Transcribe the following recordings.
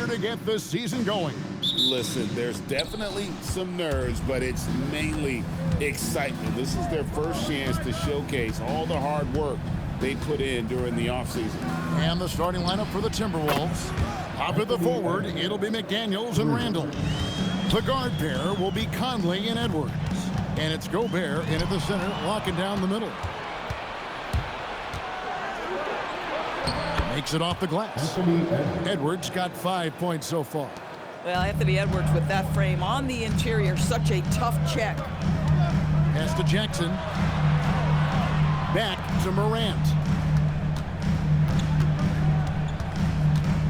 here to get the season going. Listen, there's definitely some nerves, but it's mainly excitement. This is their first chance to showcase all the hard work they put in during the offseason. And the starting lineup for the Timberwolves. Up at the forward, it'll be McDaniels and Randall. The guard pair will be Conley and Edwards. And it's Gobert in at the center, locking down the middle. Makes it off the glass. Edwards got 5 points so far. Well, Anthony Edwards with that frame on the interior, such a tough check. Pass to Jackson. Back to Morant.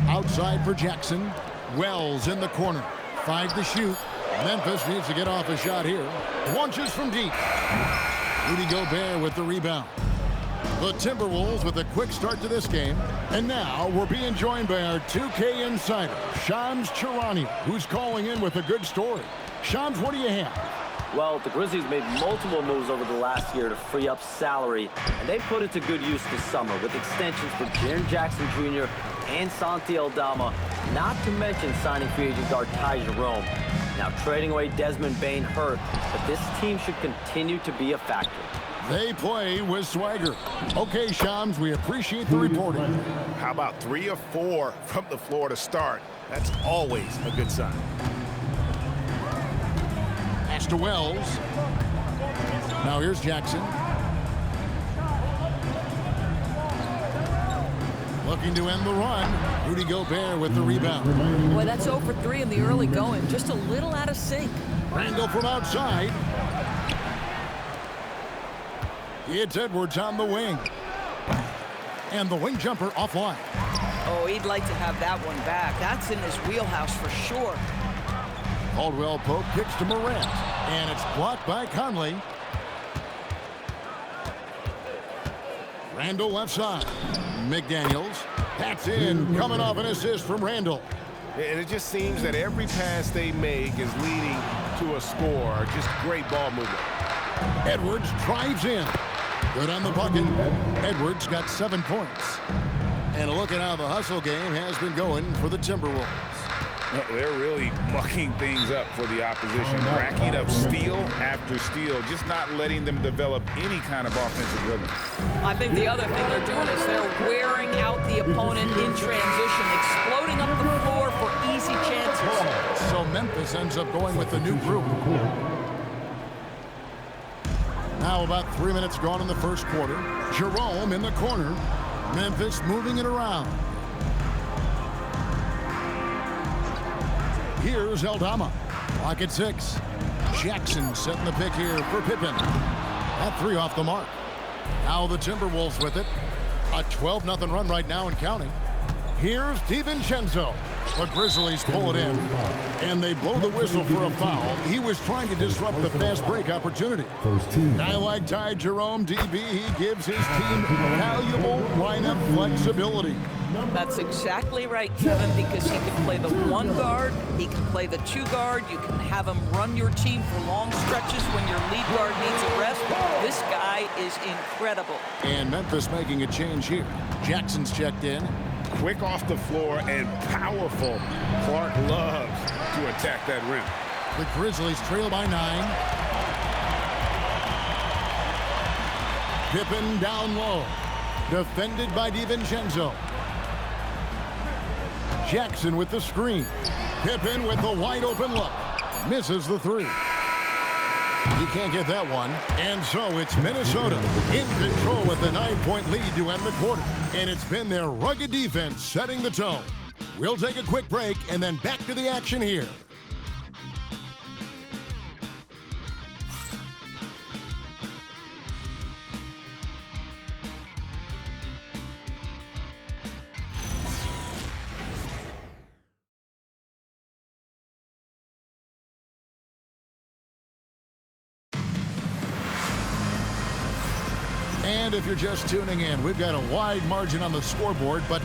Outside for Jackson. Wells in the corner. 5 to shoot. Memphis needs to get off a shot here. Launches from deep. Rudy Gobert with the rebound. The Timberwolves with a quick start to this game. And now we're being joined by our 2K insider, Shams Charania, who's calling in with a good story. Shams, what do you have? Well, the Grizzlies made multiple moves over the last year to free up salary, and they put it to good use this summer with extensions for Jaren Jackson Jr. and Santi Aldama, not to mention signing free agent guard Ty Jerome. Now trading away Desmond Bane hurt, but this team should continue to be a factor. They play with swagger. Okay, Shams, we appreciate the reporting. How about 3 or 4 from the floor to start? That's always a good sign. Pass to Wells. Now here's Jackson. Looking to end the run. Rudy Gobert with the rebound. Boy, that's 0 for 3 in the early going. Just a little out of sync. Randall from outside. It's Edwards on the wing. And the wing jumper offline. Oh, he'd like to have that one back. That's in his wheelhouse for sure. Caldwell Pope kicks to Morant. And it's blocked by Conley. Randall left side. McDaniels. That's in. Coming off an assist from Randall. And it just seems that every pass they make is leading to a score. Just great ball movement. Edwards drives in. Good on the bucket. Edwards got 7 points. And a look at how the hustle game has been going for the Timberwolves. They're really mucking things up for the opposition, racking up steal after steal, just not letting them develop any kind of offensive rhythm. I think the other thing they're doing is they're wearing out the opponent in transition, exploding up the floor for easy chances. So Memphis ends up going with the new group. Now about 3 minutes gone in the first quarter. Jerome in the corner. Memphis moving it around. Here's Aldama. Lock at 6. Jackson setting the pick here for Pippen. That 3 off the mark. Now the Timberwolves with it. A 12-0 run right now and counting. Here's DiVincenzo. The Grizzlies pull it in. And they blow the whistle for a foul. He was trying to disrupt the fast break opportunity. Guy like Ty Jerome, DB, he gives his team valuable lineup flexibility. That's exactly right, Kevin, because he can play the 1 guard, he can play the 2 guard, you can have him run your team for long stretches when your lead guard needs a rest. This guy is incredible. And Memphis making a change here. Jackson's checked in. Quick off the floor and powerful. Clark loves to attack that rim. The Grizzlies trail by 9. Pippen down low. Defended by DiVincenzo. Jackson with the screen. Pippen with the wide open look. Misses the 3. He can't get that one. And so it's Minnesota in control with a 9-point lead to end the quarter. And it's been their rugged defense setting the tone. We'll take a quick break and then back to the action here. And if you're just tuning in, we've got a wide margin on the scoreboard, but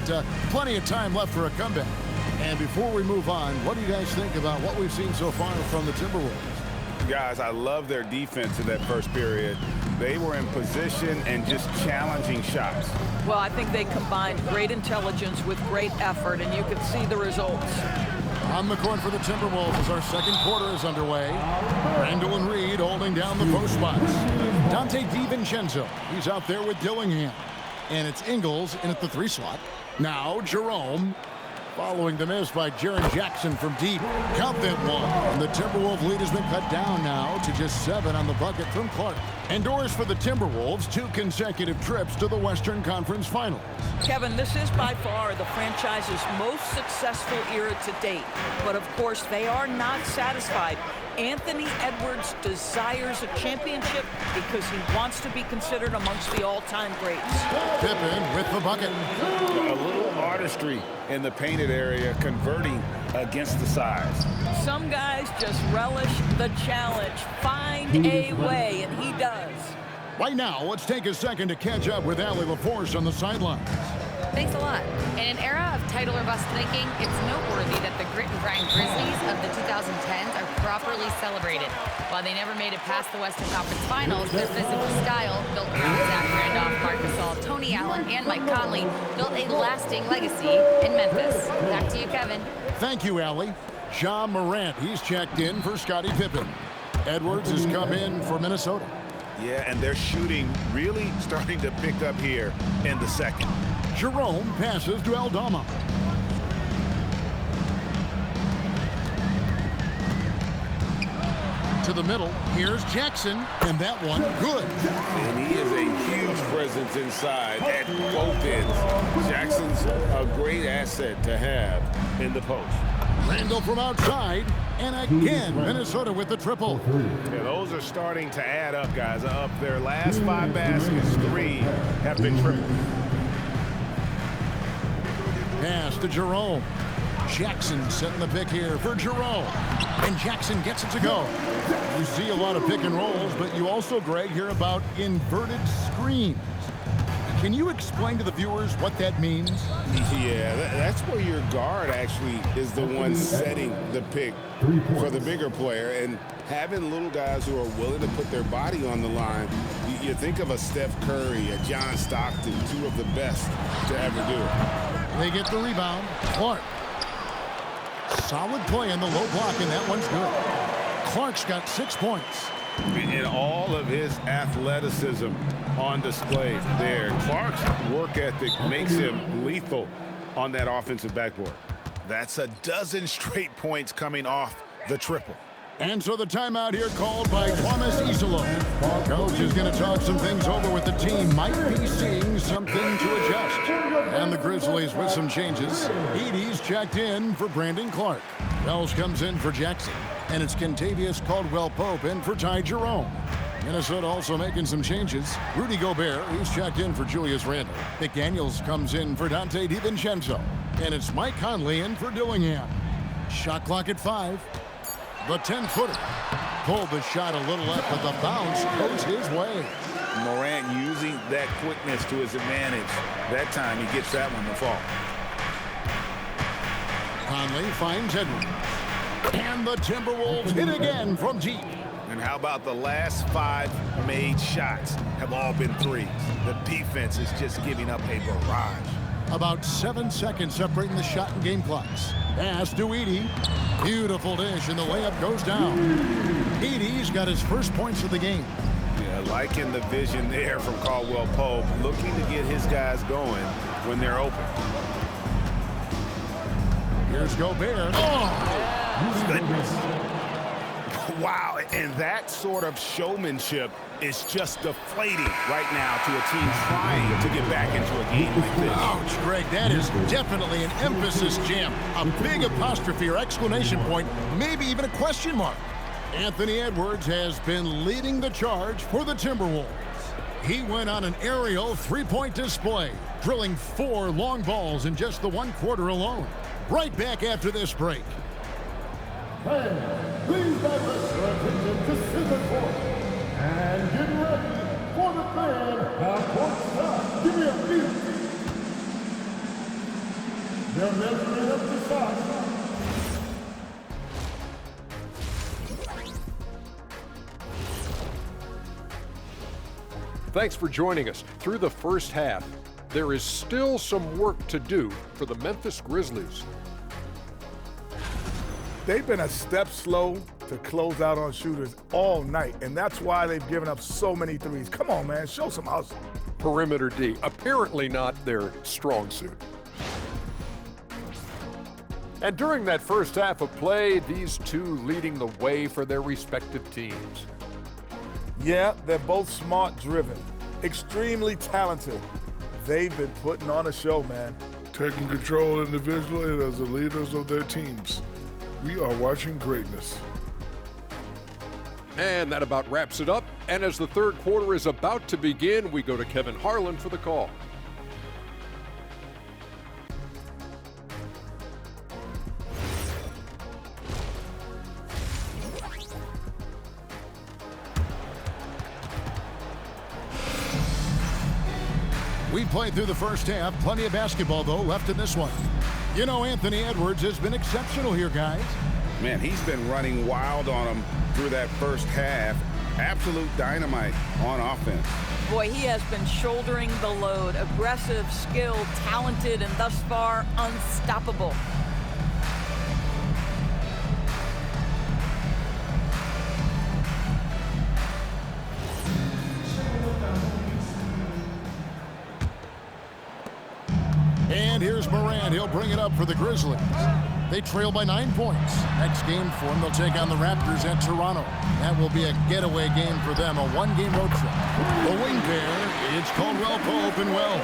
plenty of time left for a comeback. And before we move on, what do you guys think about what we've seen so far from the Timberwolves? Guys, I love their defense in that first period. They were in position and just challenging shots. Well, I think they combined great intelligence with great effort, and you can see the results. On the court for the Timberwolves as our second quarter is underway. Randall and Reed holding down the post spots. Dante DiVincenzo, he's out there with Dillingham. And it's Ingles in at the 3 slot. Now Jerome. Following the miss by Jaren Jackson from deep. Count that one. And the Timberwolves lead has been cut down now to just 7 on the bucket from Clark. Endorse for the Timberwolves 2 consecutive trips to the Western Conference Finals. Kevin, this is by far the franchise's most successful era to date. But of course, they are not satisfied. Anthony Edwards desires a championship because he wants to be considered amongst the all-time greats. Pippen with the bucket. A little artistry in the painted area, converting against the size. Some guys just relish the challenge. Find a way, and he does. Right now, let's take a second to catch up with Allie LaForce on the sidelines. Thanks a lot. In an era of title or bust thinking, it's noteworthy that the grit and grind Grizzlies of the 2010s are properly celebrated. While they never made it past the Western Conference Finals, their physical style, built around Zach Randolph, Marc Gasol, Tony Allen, and Mike Conley, built a lasting legacy in Memphis. Back to you, Kevin. Thank you, Allie. Ja Morant, he's checked in for Scottie Pippen. Edwards has come in for Minnesota. Yeah, and their shooting really starting to pick up here in the second. Jerome passes to Aldama. To the middle, here's Jackson, and that one good. And he is a huge presence inside at both ends. Jackson's a great asset to have in the post. Randall from outside, and again, Minnesota with the triple. Yeah, those are starting to add up, guys. Up their last 5 baskets, 3 have been tripled. Pass to Jerome. Jackson setting the pick here for Jerome. And Jackson gets it to go. You see a lot of pick and rolls, but you also, Greg, hear about inverted screens. Can you explain to the viewers what that means? Yeah, that's where your guard actually is the one setting the pick for the bigger player. And having little guys who are willing to put their body on the line, you think of a Steph Curry, a John Stockton, 2 of the best to ever do it. They get the rebound. Clark. Solid play in the low block, and that one's good. Clark's got 6 points. And all of his athleticism on display there. Clark's work ethic makes him lethal on that offensive backboard. That's a dozen straight points coming off the triple. And so the timeout here called by Thomas Isolo. Coach is going to talk some things over with the team. Might be seeing something to adjust. And the Grizzlies with some changes. Edey's checked in for Brandon Clark. Wells comes in for Jackson. And it's Kentavious Caldwell-Pope in for Ty Jerome. Minnesota also making some changes. Rudy Gobert, he's checked in for Julius Randle. McDaniels comes in for Dante DiVincenzo. And it's Mike Conley in for Dillingham. Shot clock at 5. The 10-footer pulled the shot a little left, but the bounce goes his way. Morant using that quickness to his advantage. That time he gets that one to fall. Conley finds Edwards. And the Timberwolves hit again from deep. And how about the last 5 made shots have all been threes? The defense is just giving up a barrage. About 7 seconds separating the shot and game clocks. Pass to Edey. Beautiful dish, and the layup goes down. Edey's got his first points of the game. Yeah, liking the vision there from Caldwell-Pope, looking to get his guys going when they're open. Here's Gobert. Oh! Goodness. Wow, and that sort of showmanship is just deflating right now to a team trying to get back into a game like this. Ouch, Greg, that is definitely an emphasis jam. A big apostrophe or exclamation point, maybe even a question mark. Anthony Edwards has been leading the charge for the Timberwolves. He went on an aerial 3-point display, drilling 4 long balls in just the 1 quarter alone. Right back after this break. Fans, please divert your attention to center court and get ready for the fan half-court shot. Give me a beat. They're measuring up the shot. Thanks for joining us. Through the first half, there is still some work to do for the Memphis Grizzlies. They've been a step slow to close out on shooters all night, and that's why they've given up so many threes. Come on, man, show some hustle. Perimeter D, apparently not their strong suit. And during that first half of play, these two leading the way for their respective teams. Yeah, they're both smart-driven, extremely talented. They've been putting on a show, man. Taking control individually as the leaders of their teams. We are watching greatness. And that about wraps it up. And as the third quarter is about to begin, we go to Kevin Harlan for the call. We played through the first half. Plenty of basketball, though, left in this one. You know, Anthony Edwards has been exceptional here, guys. Man, he's been running wild on them through that first half. Absolute dynamite on offense. Boy, he has been shouldering the load. Aggressive, skilled, talented, and thus far, unstoppable. And here's Morant. He'll bring it up for the Grizzlies. They trail by 9 points. Next game for them, they'll take on the Raptors at Toronto. That will be a getaway game for them, a one-game road trip. The wing pair, it's Caldwell Pope and Well.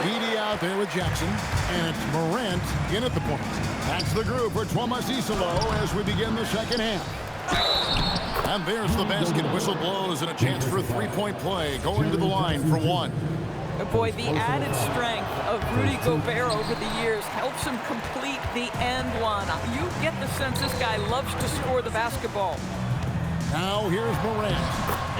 Edie out there with Jackson, and it's Morant in at the point. That's the group for Thomas Isolo as we begin the second half. And there's the basket. Whistle blows and a chance for a three-point play. Going to the line for one. Boy, the added strength of Rudy Gobert over the years helps him complete the end one. You get the sense this guy loves to score the basketball. Now here's Morant.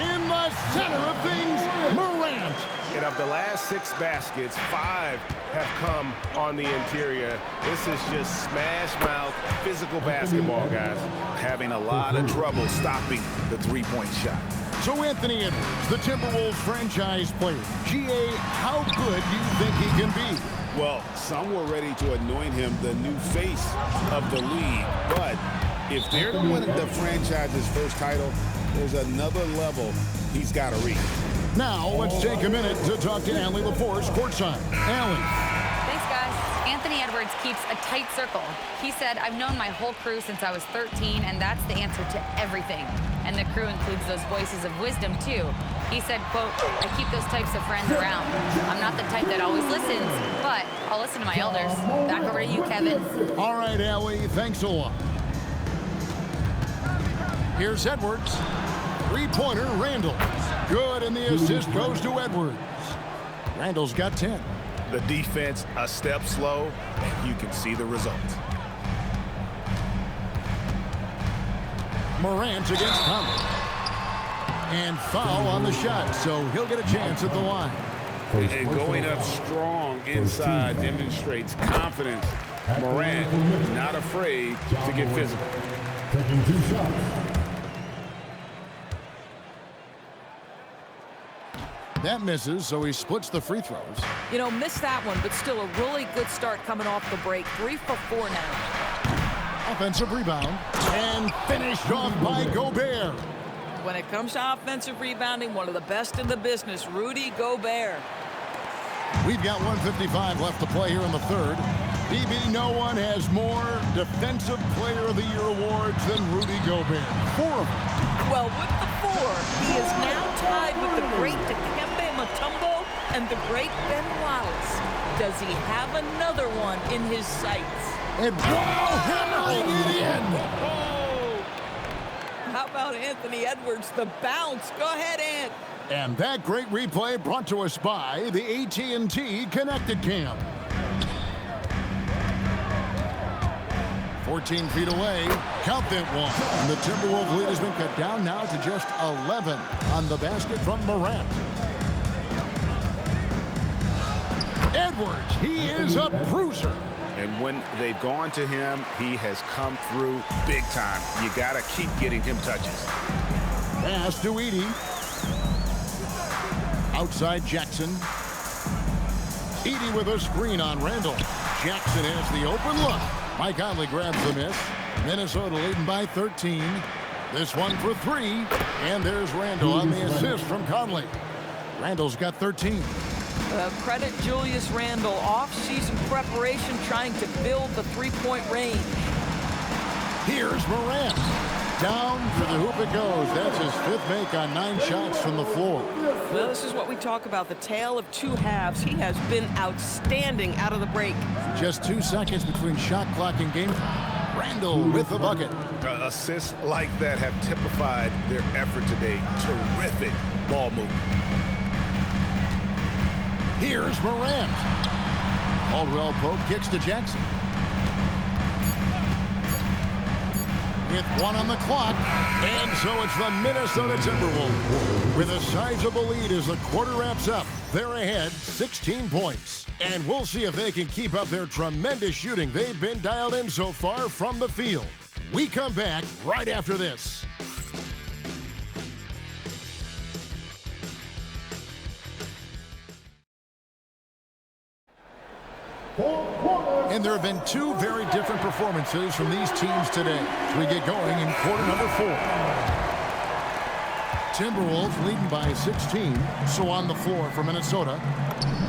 In the center of things, Morant. And of the last 6 baskets, 5 have come on the interior. This is just smash-mouth, physical basketball, guys. Having a lot of trouble stopping the three-point shot. So Anthony Edwards, the Timberwolves franchise player. GA, how good do you think he can be? Well, some were ready to anoint him the new face of the league. But if they're going to win the franchise's first title, there's another level he's got to reach. Now, let's take a minute to talk to Allie LaForce courtside. Allie. Thanks, guys. Anthony Edwards keeps a tight circle. He said, I've known my whole crew since I was 13, and that's the answer to everything. And the crew includes those voices of wisdom, too. He said, quote, I keep those types of friends around. I'm not the type that always listens, but I'll listen to my elders. Back over to you, Kevin. All right, Allie, thanks a lot. Here's Edwards. Three-pointer, Randall. Good, and the assist goes to Edwards. Randall's got 10. The defense a step slow, and you can see the result. Morant against Conley. And foul on the shot, so he'll get a chance at the line. And going up strong inside demonstrates confidence. Morant not afraid to get physical. Taking 2 shots. That misses, so he splits the free throws. You know, missed that one, but still a really good start coming off the break. 3 for 4 now. Offensive rebound. And finished off by Gobert. When it comes to offensive rebounding, one of the best in the business, Rudy Gobert. We've got 1:55 left to play here in the third. BB, no one has more Defensive Player of the Year awards than Rudy Gobert. 4 of them. Well, with the 4, he is now tied with the great Dikembe Mutombo and the great Ben Wallace. Does he have another one in his sights? And wow, hammering it in. Oh! How about Anthony Edwards, the bounce? Go ahead, Ant. And that great replay brought to us by the AT&T Connected Cam. 14 feet away, count that one. And the Timberwolves lead has been cut down now to just 11 on the basket from Morant. Edwards, he is a bruiser. And when they've gone to him, he has come through big time. You got to keep getting him touches. Pass to Edie. Outside Jackson. Edey with a screen on Randall. Jackson has the open look. Mike Conley grabs the miss. Minnesota leading by 13. This one for 3. And there's Randall on the assist from Conley. Randall's got 13. Credit Julius Randle. Off-season preparation trying to build the three-point range. Here's Morant. Down through the hoop it goes. That's his 5th make on 9 shots from the floor. Well, this is what we talk about, the tale of 2 halves. He has been outstanding out of the break. Just 2 seconds between shot clock and game time. Randall with the bucket. Assists like that have typified their effort today. Terrific ball movement. Here's Morant. Caldwell Pope kicks to Jackson. With 1 on the clock, and so it's the Minnesota Timberwolves with a sizable lead as the quarter wraps up. They're ahead 16 points, and we'll see if they can keep up their tremendous shooting they've been dialed in so far from the field. We come back right after this. And there have been 2 very different performances from these teams today as we get going in quarter number 4. Timberwolves leading by 16. So on the floor for Minnesota.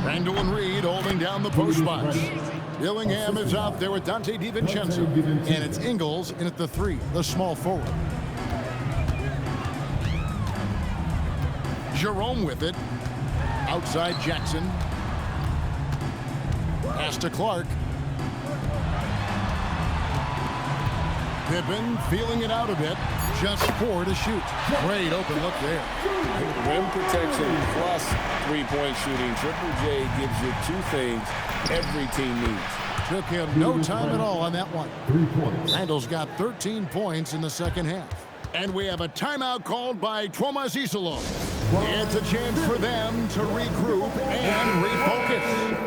Randall and Reed holding down the post box. Dillingham is out there with Dante DiVincenzo. And it's Ingles in at the 3, the small forward. Jerome with it. Outside Jackson. Pass to Clark. Pippen feeling it out a bit. Just 4 to shoot. Great open look there. Rim protection plus three-point shooting. Triple J gives you 2 things every team needs. Took him no time at all on that one. Randall's got 13 points in the second half. And we have a timeout called by Tomas Isolo. It's a chance for them to regroup and refocus.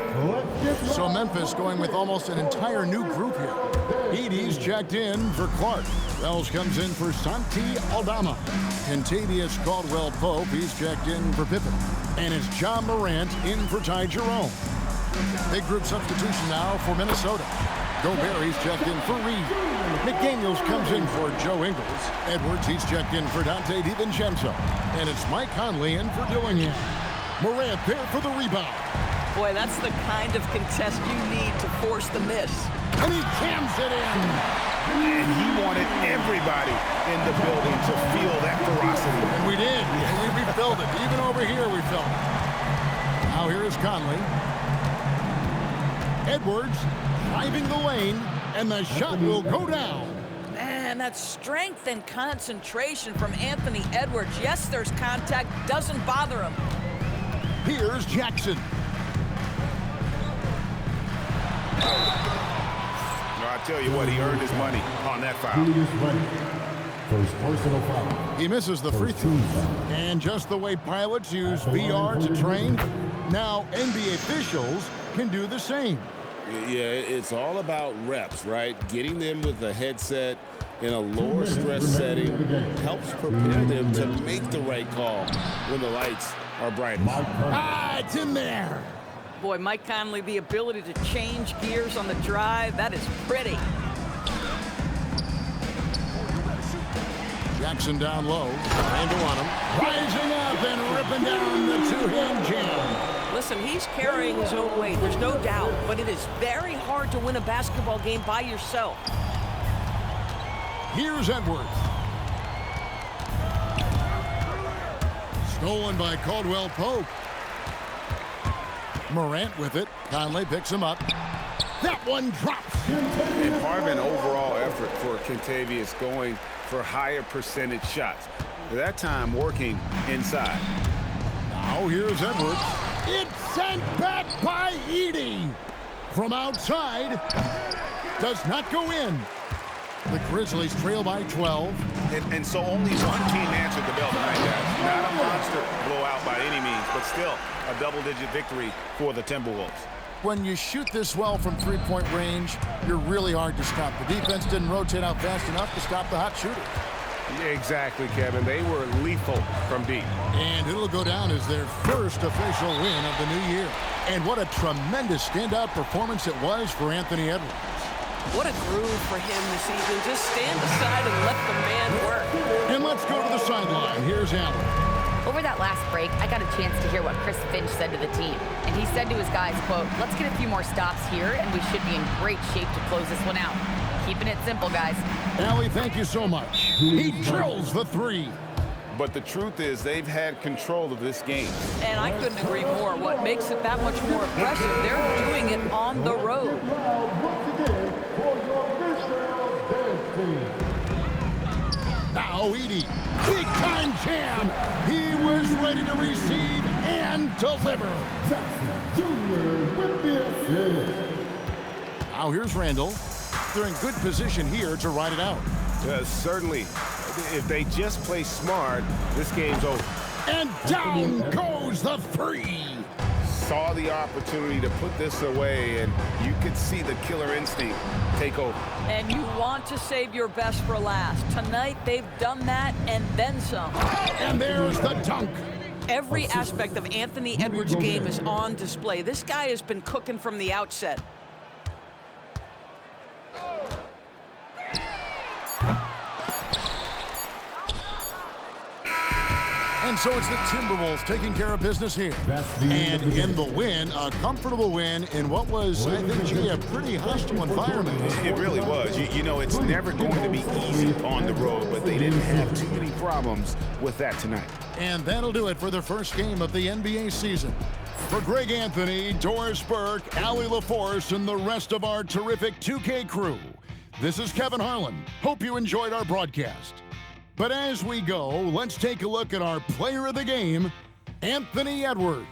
So Memphis going with almost an entire new group here. Edey's checked in for Clark. Wells comes in for Santi Aldama. Kentavious Caldwell-Pope, he's checked in for Pippen. And it's John Morant in for Ty Jerome. Big group substitution now for Minnesota. Gobert, he's checked in for Reed. McDaniels comes in for Joe Ingles. Edwards, he's checked in for Dante DiVincenzo. And it's Mike Conley in for Dillingham. Morant there for the rebound. Boy, that's the kind of contest you need to force the miss. And he jams it in. And he wanted everybody in the building to feel that ferocity. And we did. And we felt it. Even over here, we felt it. Now here is Conley. Edwards driving the lane, and the shot will go down. Man, that strength and concentration from Anthony Edwards. Yes, there's contact. Doesn't bother him. Here's Jackson. I tell you what, he earned his money on that foul. First personal foul. He misses the free throw. And just the way pilots use VR to train, now NBA officials can do the same. Yeah, it's all about reps, right? Getting them with a headset in a lower stress setting helps prepare them to make the right call when the lights are brightest. It's in there. Boy, Mike Conley, the ability to change gears on the drive, that is pretty. Jackson down low. Randall on him. Rising up and ripping down the 2-hand jam. Listen, he's carrying his own weight, there's no doubt, but it is very hard to win a basketball game by yourself. Here's Edwards. Stolen by Caldwell-Pope. Morant with it. Conley picks him up. That one drops. And part of an overall effort for Kentavious going for higher percentage shots. That time working inside. Now here's Edwards. It's sent back by Edey. From outside. Does not go in. The Grizzlies trail by 12. And so only one team answered the bell tonight, guys. Not a monster blowout by any means, but still a double-digit victory for the Timberwolves. When you shoot this well from three-point range, you're really hard to stop. The defense didn't rotate out fast enough to stop the hot shooter. Exactly, Kevin. They were lethal from deep. And it'll go down as their first official win of the new year. And what a tremendous standout performance it was for Anthony Edwards. What a groove for him this evening. Just stand aside and let the man work. And let's go to the sideline. Here's Allen. Over that last break, I got a chance to hear what Chris Finch said to the team. And he said to his guys, quote, "Let's get a few more stops here, and we should be in great shape to close this one out." Keeping it simple, guys. Allie, thank you so much. He drills the three. But the truth is they've had control of this game. And I couldn't agree more. What makes it that much more impressive, they're doing it on the road. Now Edey, big time jam. He was ready to receive and deliver. Now here's Randall. They're in good position here to ride it out. Certainly, if they just play smart, this game's over. And down goes the three. Saw the opportunity to put this away, and you could see the killer instinct take over. And you want to save your best for last. Tonight, they've done that and then some. And there's the dunk. Every aspect of Anthony Edwards' game is on display. This guy has been cooking from the outset. And so it's the Timberwolves taking care of business here. And in the win, a comfortable win in what was, I think, G, a pretty hostile environment. It really was. You know, it's never going to be easy on the road, but they didn't have too many problems with that tonight. And that'll do it for the first game of the NBA season. For Greg Anthony, Doris Burke, Allie LaForce, and the rest of our terrific 2K crew, this is Kevin Harlan. Hope you enjoyed our broadcast. But as we go, let's take a look at our player of the game, Anthony Edwards.